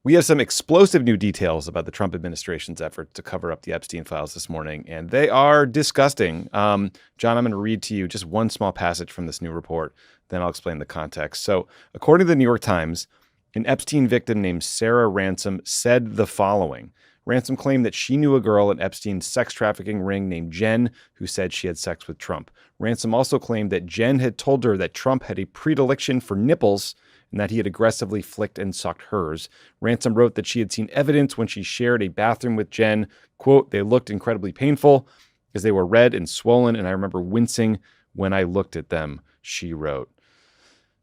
We have some explosive new details about the Trump administration's effort to cover up the Epstein files this morning, and they are disgusting. John, I'm going to read to you just one small passage from this new report, then I'll explain the context. So, according to the New York Times, an Epstein victim named Sarah Ransom said the following. Ransom claimed that she knew a girl in Epstein's sex trafficking ring named Jen who said she had sex with Trump. Ransom also claimed that Jen had told her that Trump had a predilection for nipples and that he had aggressively flicked and sucked hers. Ransom wrote that she had seen evidence when she shared a bathroom with Jen. Quote, they looked incredibly painful as they were red and swollen, and I remember wincing when I looked at them, she wrote.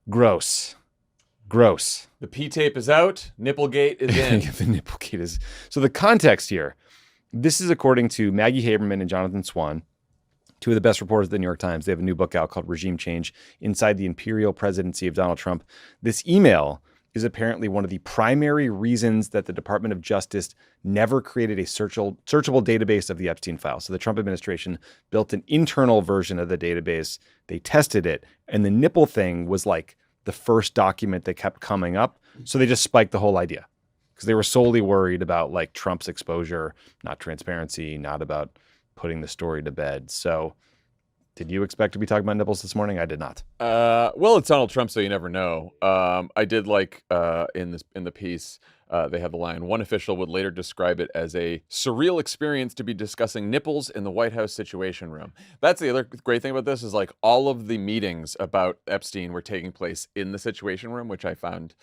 Gross. Gross. The P-tape is out. Nipplegate is in. The Nipplegate is. So the context here, this is according to Maggie Haberman and Jonathan Swan, two of the best reporters at the New York Times. They have a new book out called Regime Change Inside the Imperial Presidency of Donald Trump. This email is apparently one of the primary reasons that the Department of Justice never created a searchable database of the Epstein files. So the Trump administration built an internal version of the database. They tested it, and the nipple thing was like the first document that kept coming up. So they just spiked the whole idea because they were solely worried about like Trump's exposure, not transparency, not about putting the story to bed. So did you expect to be talking about nipples this morning? I did not. Well, it's Donald Trump, so you never know. I did like in the piece, they have the line, one official would later describe it as a surreal experience to be discussing nipples in the White House Situation Room. That's the other great thing about this is like all of the meetings about Epstein were taking place in the Situation Room, which I found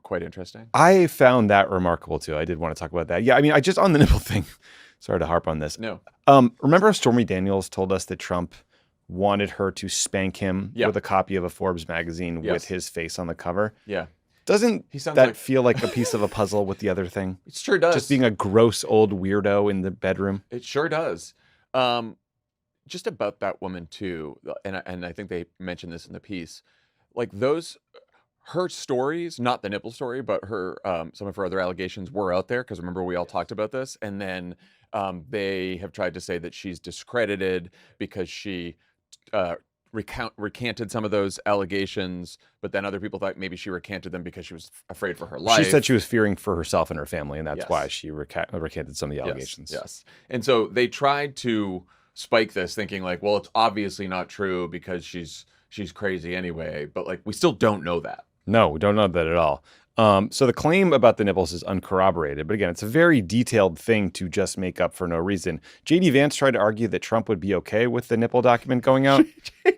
quite interesting. I found that remarkable too. I did want to talk about that. Yeah, I mean, I just on the nipple thing, sorry to harp on this. No. Remember Stormy Daniels told us that Trump wanted her to spank him with a copy of a Forbes magazine with his face on the cover? Yeah. Doesn't that feel like a piece of a puzzle with the other thing? It sure does. Just being a gross old weirdo in the bedroom. It sure does. Just about that woman too, and I think they mentioned this in the piece, like her stories, not the nipple story, but her some of her other allegations were out there because remember we all talked about this, and then they have tried to say that she's discredited because she recanted some of those allegations, but then other people thought maybe she recanted them because she was afraid for her life. She said she was fearing for herself and her family, and that's why she recanted some of the allegations. Yes. And so they tried to spike this thinking like, well, it's obviously not true because she's crazy anyway, but like we still don't know that. No, we don't know that at all. So the claim about the nipples is uncorroborated, but again, it's a very detailed thing to just make up for no reason. J.D. Vance tried to argue that Trump would be okay with the nipple document going out.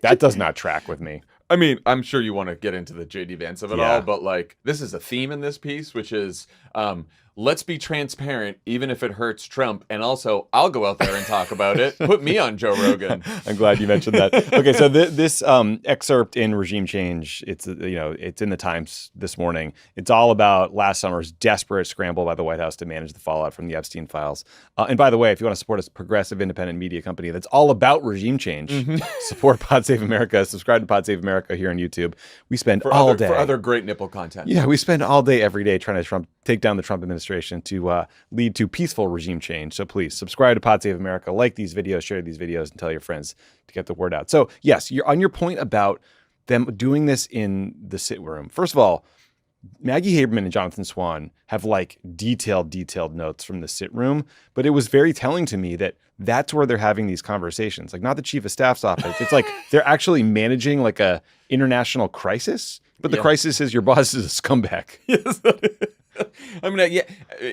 That does not track with me. I mean, I'm sure you want to get into the J.D. Vance of it all, but like this is a theme in this piece, which is let's be transparent, even if it hurts Trump. And also, I'll go out there and talk about it. Put me on Joe Rogan. I'm glad you mentioned that. Okay, so this excerpt in Regime Change, it's in the Times this morning. It's all about last summer's desperate scramble by the White House to manage the fallout from the Epstein files. And by the way, if you want to support a progressive independent media company that's all about regime change, support Pod Save America. Subscribe to Pod Save America here on YouTube. We spend all day for other great nipple content. Yeah, we spend all day every day trying to take down the Trump administration to lead to peaceful regime change. So please subscribe to Pod Save America, like these videos, share these videos, and tell your friends to get the word out. So yes, you're on your point about them doing this in the sit room. First of all, Maggie Haberman and Jonathan Swan have like detailed notes from the sit room, but it was very telling to me that that's where they're having these conversations. Like not the chief of staff's office. It's like they're actually managing like a international crisis, but the crisis is your boss is a scumbag. Yes. I mean,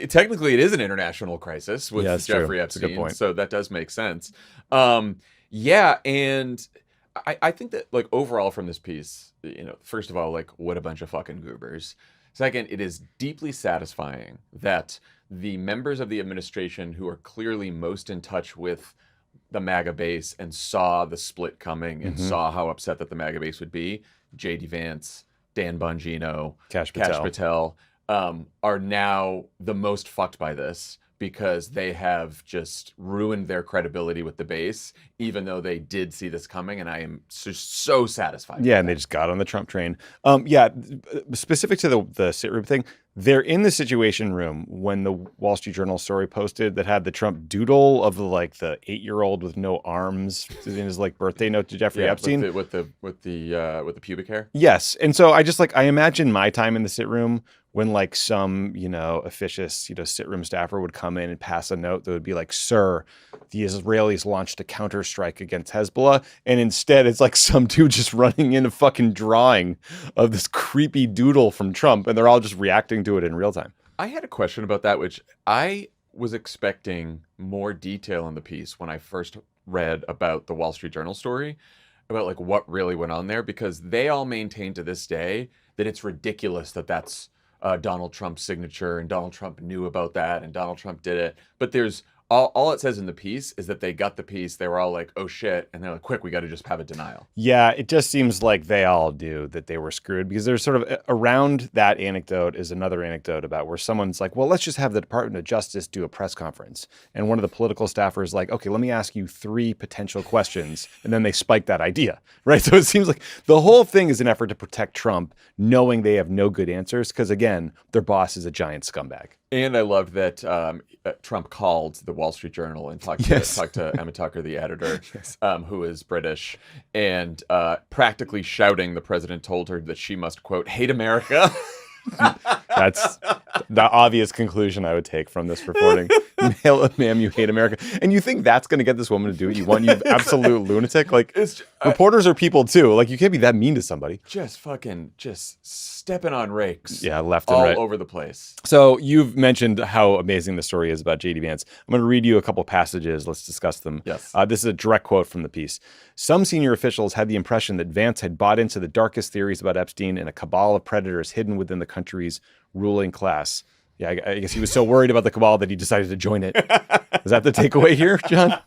technically it is an international crisis with Jeffrey Epstein. That's a good point. So that does make sense. And I think that like overall from this piece, first of all, like what a bunch of fucking goobers. Second, it is deeply satisfying that the members of the administration who are clearly most in touch with the MAGA base and saw the split coming and saw how upset that the MAGA base would be, J.D. Vance, Dan Bongino, Kash Patel, are now the most fucked by this because they have just ruined their credibility with the base, even though they did see this coming, and I am so satisfied. Yeah, and they just got on the Trump train. Specific to the sit room thing, they're in the Situation Room when the Wall Street Journal story posted that had the Trump doodle of the 8-year-old with no arms in his birthday note to Jeffrey Epstein with the pubic hair. Yes, and so I imagine my time in the sit room when like some, officious, sit room staffer would come in and pass a note that would be like, sir, the Israelis launched a counterstrike against Hezbollah. And instead it's like some dude just running in a fucking drawing of this creepy doodle from Trump. And they're all just reacting to it in real time. I had a question about that, which I was expecting more detail in the piece when I first read about the Wall Street Journal story, about like what really went on there, because they all maintain to this day that it's ridiculous that that's Donald Trump's signature and Donald Trump knew about that and Donald Trump did it. But there's all it says in the piece is that they got the piece. They were all like, oh shit. And they're like, quick, we got to just have a denial. Yeah, it just seems like they all do, that they were screwed, because there's sort of around that anecdote is another anecdote about where someone's like, well, let's just have the Department of Justice do a press conference. And one of the political staffers is like, okay, let me ask you 3 potential questions. And then they spike that idea, right? So it seems like the whole thing is an effort to protect Trump, knowing they have no good answers, because again, their boss is a giant scumbag. And I loved that Trump called the Wall Street Journal and talked to Emma Tucker, the editor, who is British, and practically shouting the president told her that she must, quote, hate America. That's the obvious conclusion I would take from this reporting. Ma'am, you hate America. And you think that's going to get this woman to do what you want, you absolute lunatic? Like, reporters are people too. Like, you can't be that mean to somebody. Just stepping on rakes. Yeah, left and right. All over the place. So you've mentioned how amazing the story is about J.D. Vance. I'm going to read you a couple passages. Let's discuss them. Yes. This is a direct quote from the piece. Some senior officials had the impression that Vance had bought into the darkest theories about Epstein and a cabal of predators hidden within the country's ruling class. Yeah, I guess he was so worried about the cabal that he decided to join it. Is that the takeaway here, John?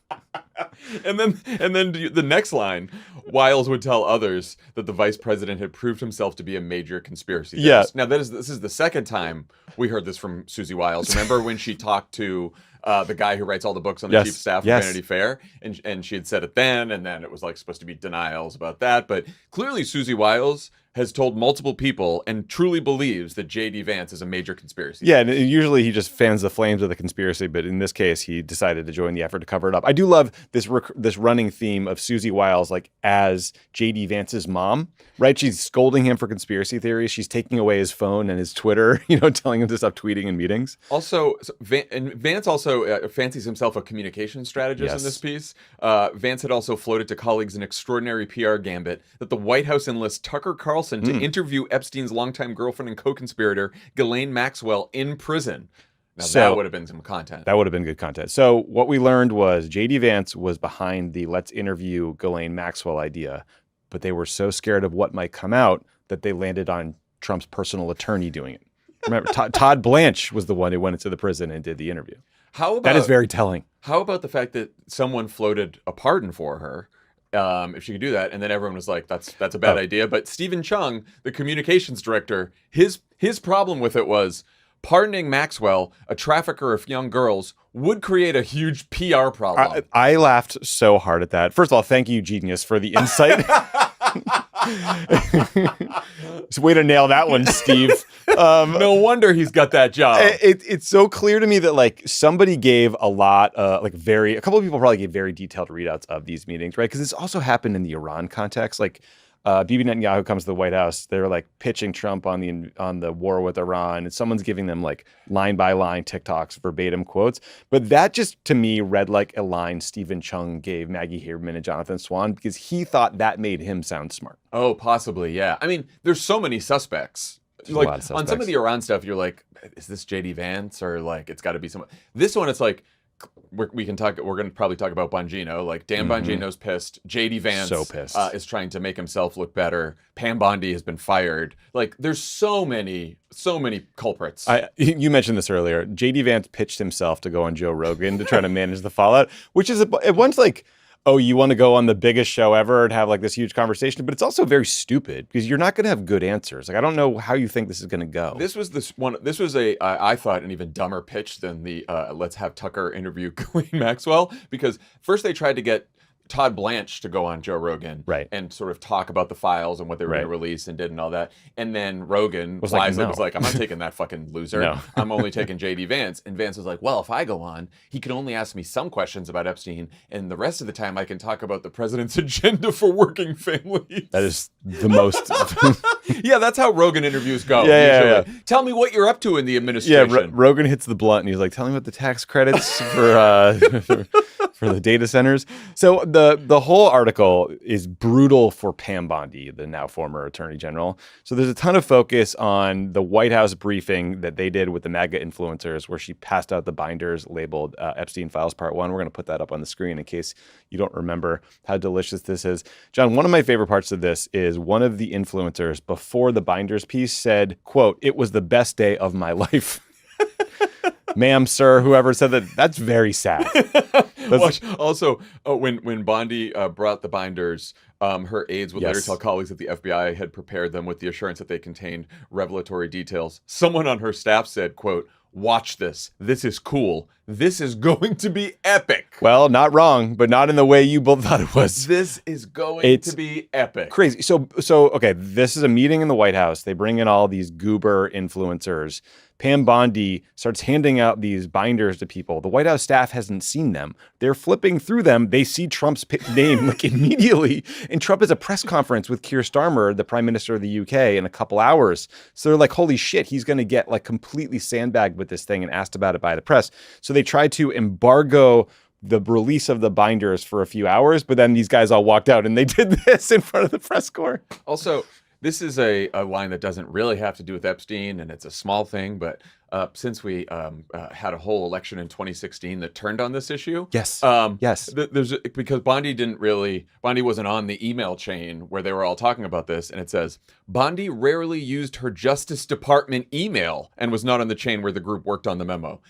And then the next line, Wiles would tell others that the vice president had proved himself to be a major conspiracy theorist. Yeah. Now, this is the second time we heard this from Susie Wiles. Remember when she talked to the guy who writes all the books on the chief staff of Vanity Fair, and she had said it then, and then it was like supposed to be denials about that. But clearly Susie Wiles has told multiple people and truly believes that J.D. Vance is a major conspiracy. Yeah, and usually he just fans the flames of the conspiracy, but in this case, he decided to join the effort to cover it up. I do love this running theme of Susie Wiles, like, as J.D. Vance's mom, right? She's scolding him for conspiracy theories. She's taking away his phone and his Twitter, telling him to stop tweeting in meetings. Also, Vance also fancies himself a communication strategist in this piece. Vance had also floated to colleagues an extraordinary PR gambit that the White House enlists Tucker Carlson to interview Epstein's longtime girlfriend and co-conspirator, Ghislaine Maxwell, in prison. Now, that would have been some content. That would have been good content. So what we learned was J.D. Vance was behind the let's interview Ghislaine Maxwell idea, but they were so scared of what might come out that they landed on Trump's personal attorney doing it. Remember, Todd Blanche was the one who went into the prison and did the interview. That is very telling. How about the fact that someone floated a pardon for her? If she could do that, and then everyone was like, that's a bad idea. But Stephen Chung, the communications director, his problem with it was pardoning Maxwell, a trafficker of young girls, would create a huge PR problem. I laughed so hard at that. First of all, thank you, Genius, for the insight. Way to nail that one, Steve. No wonder he's got that job. It's so clear to me that like somebody gave a lot, a couple of people probably gave very detailed readouts of these meetings, right? Because this also happened in the Iran context. Like Bibi Netanyahu comes to the White House, they're like pitching Trump on the war with Iran, and someone's giving them like line by line TikToks, verbatim quotes. But that just to me read like a line Stephen Chung gave Maggie Haberman and Jonathan Swan, because he thought that made him sound smart. Oh, possibly, yeah. I mean, there's so many suspects. Like on some of the Iran stuff, you're like, is this J.D. Vance, or like it's got to be someone? This one, it's like we're going to probably talk about Bongino. Like Dan Bongino's pissed. J.D. Vance so pissed. Is trying to make himself look better. Pam Bondi has been fired. Like there's so many culprits. You mentioned this earlier. J.D. Vance pitched himself to go on Joe Rogan to try to manage the fallout, which is at once like, oh, you want to go on the biggest show ever and have like this huge conversation, but it's also very stupid because you're not going to have good answers. Like, I don't know how you think this is going to go. This was I thought an even dumber pitch than the let's have Tucker interview Ghislaine Maxwell, because first they tried to get Todd Blanche to go on Joe Rogan, right, and sort of talk about the files and what they were going to release and did and all that. And then Rogan was like, I'm not taking that fucking loser. No. I'm only taking J.D. Vance. And Vance was like, well, if I go on, he can only ask me some questions about Epstein, and the rest of the time I can talk about the president's agenda for working families. That is the most. Yeah, that's how Rogan interviews go. Yeah. Tell me what you're up to in the Yeah, administration. Rogan hits the blunt and he's like, tell me about the tax credits for the data centers. So the whole article is brutal for Pam Bondi, the now former attorney general. So there's a ton of focus on the White House briefing that they did with the MAGA influencers where she passed out the binders labeled Epstein Files Part 1. We're going to put that up on the screen in case you don't remember how delicious this is. John, one of my favorite parts of this is one of the influencers before the binders piece said, quote, "It was the best day of my life." Ma'am, sir, whoever said that, that's very sad. Also, when Bondi brought the binders, her aides would later tell colleagues that the FBI had prepared them with the assurance that they contained revelatory details. Someone on her staff said, quote, "Watch this. This is cool. This is going to be epic." Well, not wrong, but not in the way you both thought it was. This is going to be epic. Crazy. So okay, this is a meeting in the White House. They bring in all these goober influencers. Pam Bondi starts handing out these binders to people. The White House staff hasn't seen them. They're flipping through them. They see Trump's name like immediately. And Trump has a press conference with Keir Starmer, the prime minister of the UK, in a couple hours. So they're like, holy shit, he's going to get like completely sandbagged with this thing and asked about it by the press. So they tried to embargo the release of the binders for a few hours, but then these guys all walked out and they did this in front of the press corps. Also, this is a line that doesn't really have to do with Epstein, and it's a small thing, but since we had a whole election in 2016 that turned on this issue. Yes. Because Bondi wasn't on the email chain where they were all talking about this, and it says, Bondi rarely used her Justice Department email and was not on the chain where the group worked on the memo.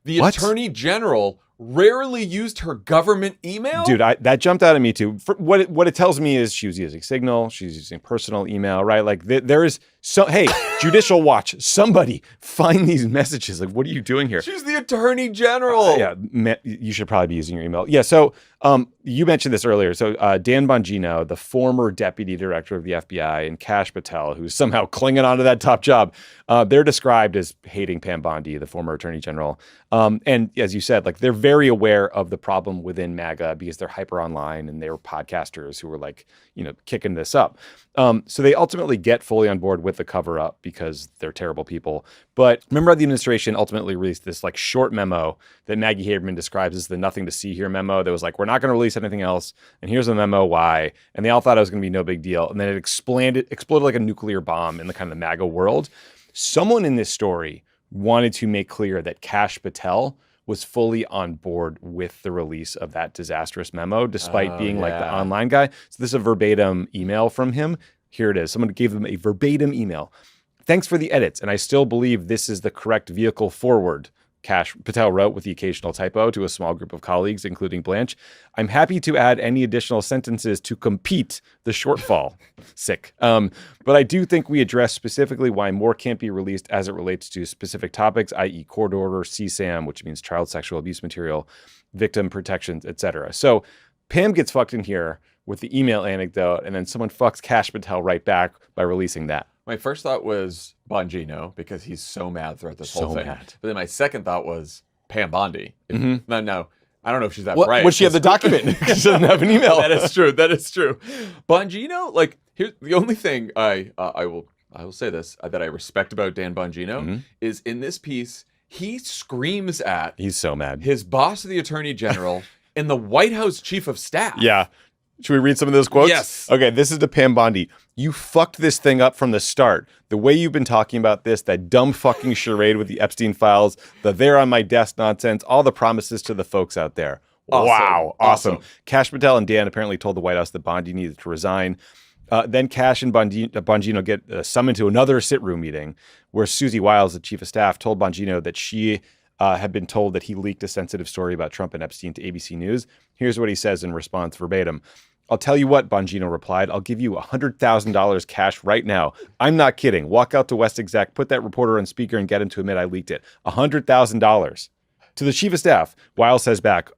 The Attorney General rarely used her government email? Dude, that jumped out at me too. What it tells me is she was using Signal, she's using personal email, right? Like there is hey, Judicial Watch, somebody find these messages. Like, what are you doing here? She's the Attorney General. You should probably be using your email. Yeah, so you mentioned this earlier. So Dan Bongino, the former deputy director of the FBI, and Kash Patel, who's somehow clinging onto that top job, they're described as hating Pam Bondi, the former attorney general. And as you said, like they're very aware of the problem within MAGA because they're hyper online and they're podcasters who were like, kicking this up. So they ultimately get fully on board with the cover up because they're terrible people. But remember, the administration ultimately released this like short memo that Maggie Haberman describes as the nothing to see here memo. That was like, we're not going to release anything else. And here's the memo why. And they all thought it was going to be no big deal. And then it exploded like a nuclear bomb in the kind of the MAGA world. Someone in this story wanted to make clear that Kash Patel was fully on board with the release of that disastrous memo, despite being like the online guy. So this is a verbatim email from him. Here it is. Someone gave them a verbatim email. Thanks for the edits, and I still believe this is the correct vehicle forward, Kash Patel wrote with the occasional typo to a small group of colleagues, including Blanche. I'm happy to add any additional sentences to compete the shortfall. Sick. But I do think we address specifically why more can't be released as it relates to specific topics, i.e. court order, CSAM, which means child sexual abuse material, victim protections, etc. So Pam gets fucked in here with the email anecdote, and then someone fucks Kash Patel right back by releasing that. My first thought was Bongino, because he's so mad throughout this whole thing. Mad. But then my second thought was Pam Bondi. No, I don't know if she's that bright. Would she have the document? She doesn't have an email. That is true. Bongino, like, here's the only thing I will say this, that I respect about Dan Bongino is in this piece, he screams at he's so mad. His boss, the Attorney General, and the White House Chief of Staff. Yeah. Should we read some of those quotes? Yes. Okay, this is to Pam Bondi. You fucked this thing up from the start. The way you've been talking about this, that dumb fucking charade with the Epstein files, the they're on my desk nonsense, all the promises to the folks out there. Awesome. Wow, awesome. Kash Patel and Dan apparently told the White House that Bondi needed to resign. Then Kash and Bongino get summoned to another sit-room meeting where Susie Wiles, the chief of staff, told Bongino that she had been told that he leaked a sensitive story about Trump and Epstein to ABC News. Here's what he says in response verbatim. I'll tell you what, Bongino replied. I'll give you $100,000 cash right now. I'm not kidding. Walk out to West Exec, put that reporter on speaker and get him to admit I leaked it. $100,000. To the chief of staff, Wiles says back,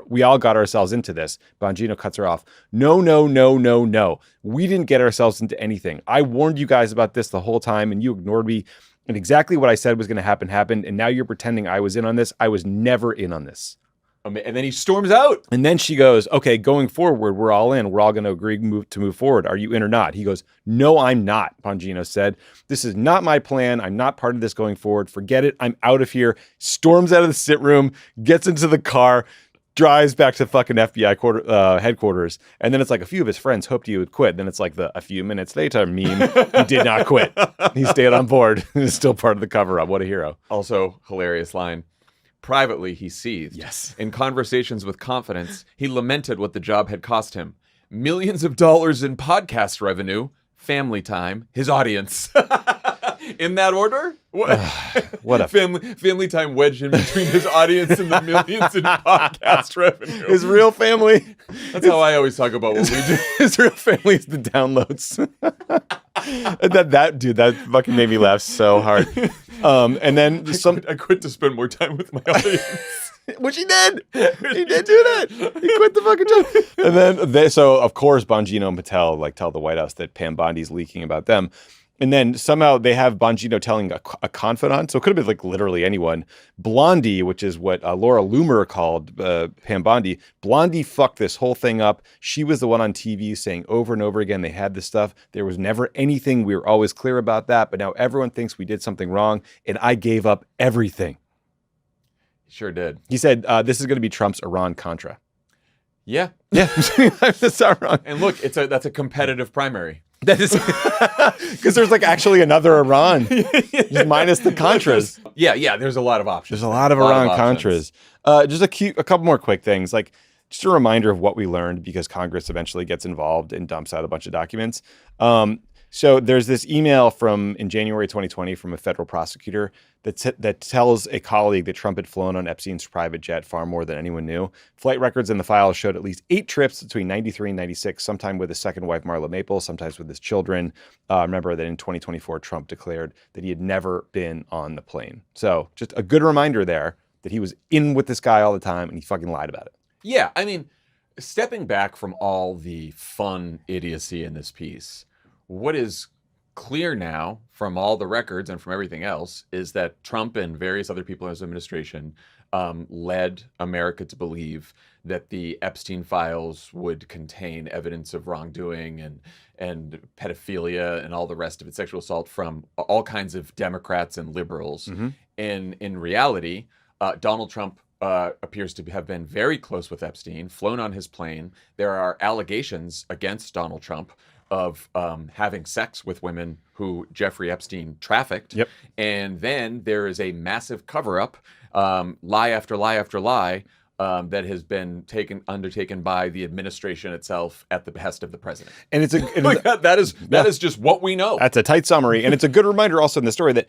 we all got ourselves into this. Bongino cuts her off. No. We didn't get ourselves into anything. I warned you guys about this the whole time and you ignored me. And exactly what I said was going to happen happened. And now you're pretending I was in on this. I was never in on this. And then he storms out. And then she goes, okay, going forward, we're all in. We're all going to agree to move forward. Are you in or not? He goes, no, I'm not, Bongino said. This is not my plan. I'm not part of this going forward. Forget it. I'm out of here. Storms out of the sit room, gets into the car, drives back to fucking FBI headquarters. And then it's like a few of his friends hoped he would quit. Then it's like a few minutes later meme. He did not quit. He stayed on board. He's still part of the cover-up. What a hero. Also, hilarious line. Privately, he seethed. Yes. In conversations with confidence, he lamented what the job had cost him. Millions of dollars in podcast revenue, family time, his audience. In that order? What a family time wedged in between his audience and the millions in podcast revenue. His real family. That's how I always talk about what we do. His real family is the downloads. that fucking made me laugh so hard. And then I quit to spend more time with my audience. Which he did. He did do that. He quit the fucking job. And then so of course Bongino and Patel tell the White House that Pam Bondi's leaking about them. And then somehow they have Bongino telling a confidant. So it could have been literally anyone. Blondie, which is what Laura Loomer called Pam Bondi. Blondie fucked this whole thing up. She was the one on TV saying over and over again they had this stuff. There was never anything. We were always clear about that. But now everyone thinks we did something wrong. And I gave up everything. He sure did. He said this is going to be Trump's Iran-Contra. Yeah. Yeah. That's not wrong. And look, that's a competitive primary. That is because there's actually another Iran, just minus the Contras. Yeah. There's a lot of options. There's a lot of Iran Contras. Just a couple more quick things, just a reminder of what we learned because Congress eventually gets involved and dumps out a bunch of documents. So there's this email in January 2020 from a federal prosecutor that tells a colleague that Trump had flown on Epstein's private jet far more than anyone knew. Flight records in the files showed at least 8 trips between 93 and 96, sometime with his second wife, Marla Maples, sometimes with his children. Remember that in 2024, Trump declared that he had never been on the plane. So just a good reminder there that he was in with this guy all the time and he fucking lied about it. Yeah, I mean, stepping back from all the fun idiocy in this piece, what is clear now from all the records and from everything else is that Trump and various other people in his administration led America to believe that the Epstein files would contain evidence of wrongdoing and pedophilia and all the rest of it, sexual assault from all kinds of Democrats and liberals. Mm-hmm. And in reality, Donald Trump appears to have been very close with Epstein, flown on his plane. There are allegations against Donald Trump of having sex with women who Jeffrey Epstein trafficked. Yep. And then there is a massive cover-up, lie after lie after lie, that has been undertaken by the administration itself at the behest of the president. And that is just what we know. That's a tight summary. And it's a good reminder also in the story that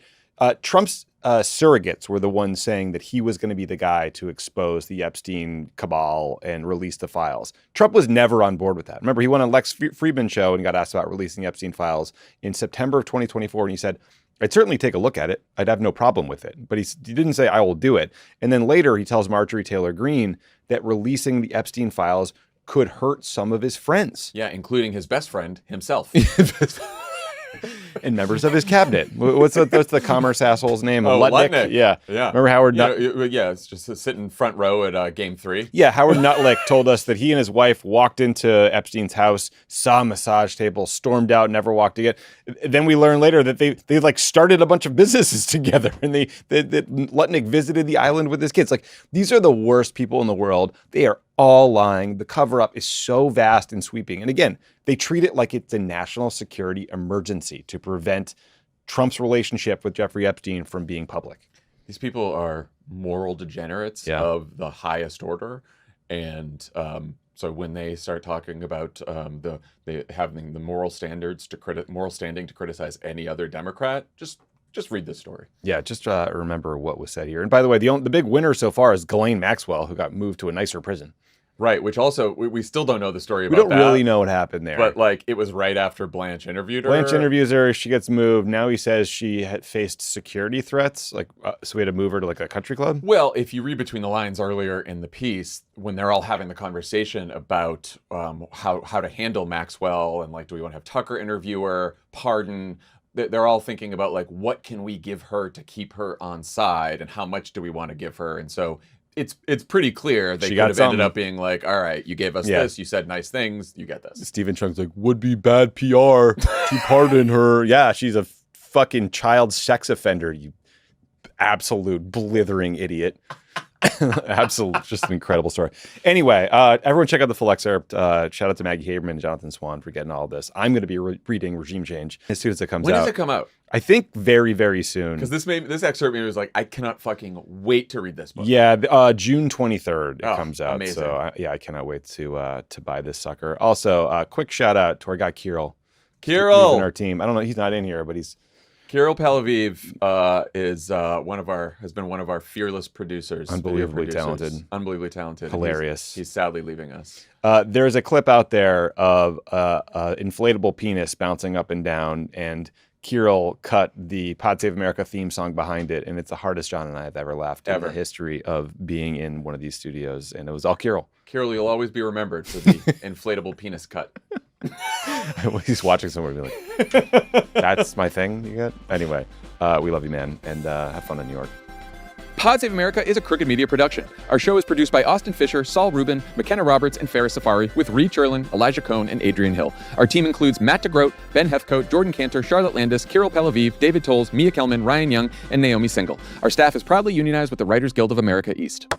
Trump's surrogates were the ones saying that he was going to be the guy to expose the Epstein cabal and release the files. Trump was never on board with that. Remember, he went on Lex Friedman's show and got asked about releasing the Epstein files in September of 2024. And he said, I'd certainly take a look at it. I'd have no problem with it. But he didn't say, I will do it. And then later he tells Marjorie Taylor Greene that releasing the Epstein files could hurt some of his friends. Yeah, including his best friend himself. And members of his cabinet. What's the commerce asshole's name? Lutnick. Yeah. Remember Howard Yeah, it's just sitting front row at Game 3. Yeah, Howard Nutlick told us that he and his wife walked into Epstein's house, saw a massage table, stormed out, never walked again. Then we learned later that they started a bunch of businesses together, and that Lutnick visited the island with his kids. These are the worst people in the world. They are all lying. The cover-up is so vast and sweeping. And again, they treat it like it's a national security emergency to prevent Trump's relationship with Jeffrey Epstein from being public. These people are moral degenerates of the highest order. And so when they start talking about having the moral standing to criticize any other Democrat, just read this story. Yeah, just remember what was said here. And by the way, the big winner so far is Ghislaine Maxwell, who got moved to a nicer prison. Right, which also, we still don't know the story about that. We don't really know what happened there. But, it was right after Blanche interviewed her. Blanche interviews her, she gets moved. Now he says she had faced security threats, so we had to move her to, a country club? Well, if you read between the lines earlier in the piece, when they're all having the conversation about how to handle Maxwell and, do we want to have Tucker interview her, pardon, they're all thinking about, what can we give her to keep her on side and how much do we want to give her? And so it's pretty clear they She could got have ended something. up being like, all right, you gave us Yeah. this, you said nice things, you get this. Stephen Chung's like, would be bad PR to pardon her. Yeah, she's a fucking child sex offender, you absolute blithering idiot. Absolute, just an incredible story. Anyway, everyone check out the full excerpt. Shout out to Maggie Haberman and Jonathan Swan for getting all this. I'm going to be reading Regime Change as soon as it comes When out. does it come out? I think very, very soon. Because this excerpt made me was like, I cannot fucking wait to read this book. Yeah, June 23rd it comes out. Amazing. So I cannot wait to buy this sucker. Also, quick shout out to our guy Kirill. Kirill, in our team. I don't know, he's not in here, but he's Kirill Palaviv is has been one of our fearless producers. video Unbelievably producers. talented. Unbelievably talented. hilarious. He's sadly leaving us. There's a clip out there of inflatable penis bouncing up and down, and Kirill cut the Pod Save America theme song behind it, and it's the hardest John and I have ever laughed in the history of being in one of these studios, and it was all Kirill. Kirill, you'll always be remembered for the inflatable penis cut. He's watching somewhere and be like, that's my thing you got? Anyway, we love you, man, and have fun in New York. Pod Save America is a Crooked Media production. Our show is produced by Austin Fisher, Saul Rubin, McKenna Roberts, and Farrah Safari, with Reed Cherlin, Elijah Cohn, and Adrian Hill. Our team includes Matt DeGroat, Ben Hefcoat, Jordan Cantor, Charlotte Landis, Kirill Palaviv, David Tolles, Mia Kelman, Ryan Young, and Naomi Single. Our staff is proudly unionized with the Writers Guild of America East.